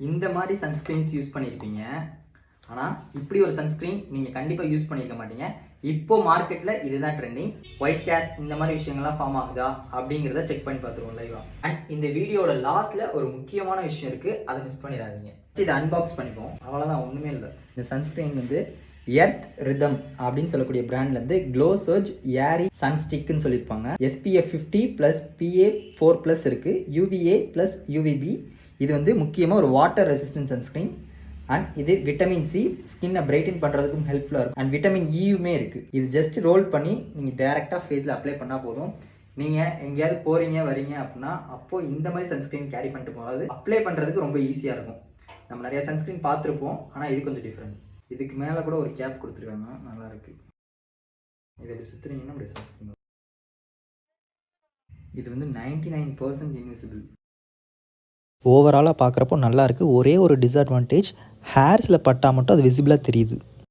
இந்த மாதிரி sunscreens use பண்ணியிருப்பீங்க. ஆனால் இப்படி ஒரு சன்ஸ்க்ரீன் நீங்கள் கண்டிப்பாக யூஸ் பண்ணியிருக்க மாட்டீங்க. இப்போ மார்க்கெட்டில் இதுதான் ட்ரெண்டிங். ஒயிட் கேஸ்ட் இந்த மாதிரி விஷயங்கள்லாம் ஃபார்ம் ஆகுதா அப்படிங்கிறத செக் பண்ணி பார்த்துருவோம் லைவா. அண்ட் இந்த வீடியோட லாஸ்ட்டில் ஒரு முக்கியமான விஷயம் இருக்குது, அதை மிஸ் பண்ணிடாதீங்க. இதை அன்பாக்ஸ் பண்ணிப்போம். அவ்வளோதான், ஒன்றுமே இல்லை. இந்த சன்ஸ்க்ரீன் வந்து எர்த் ரிதம் அப்படின்னு சொல்லக்கூடிய பிராண்ட்லேருந்து க்ளோ சர்ஜ் ஏரி சன்ஸ்டிக்னு சொல்லியிருப்பாங்க. SPF 50 + PA 4+ இருக்குது. UVA + UVB. இது வந்து முக்கியமாக ஒரு வாட்டர் ரெசிஸ்டன்ட் சன்ஸ்க்ரீன். அண்ட் இது விட்டமின் சி, ஸ்கின்னை பிரைட்டன் பண்ணுறதுக்கும் ஹெல்ப்ஃபுல்லாக இருக்கும். அண்ட் விட்டமின் ஈயுமே இருக்குது. இது ஜஸ்ட் ரோல் பண்ணி நீங்கள் டேரெக்டாக ஃபேஸில் அப்ளை பண்ணால் போதும். நீங்கள் எங்கேயாவது போகிறீங்க வரீங்க அப்படின்னா அப்போது இந்த மாதிரி சன்ஸ்க்ரீன் கேரி பண்ணிட்டு போகாது, அப்ளை பண்ணுறதுக்கு ரொம்ப ஈஸியாக இருக்கும். நம்ம நிறைய சன்ஸ்க்ரீன் பார்த்துருப்போம், ஆனால் இது கொஞ்சம் டிஃப்ரெண்ட். இதுக்கு மேலே கூட ஒரு கேப் கொடுத்துருக்காங்க, நல்லாயிருக்கு. இதை எப்படி சுற்றுறீங்கன்னா அப்படி சன்ஸ்க்ரீன். இது வந்து 99% இன்விசிபிள். ஓவராலாக பார்க்குறப்போ நல்லாயிருக்கு. ஒரே ஒரு டிஸ்அட்வான்டேஜ், ஹேர்ஸில் பட்டால் மட்டும் அது விசிபிளாக தெரியுது.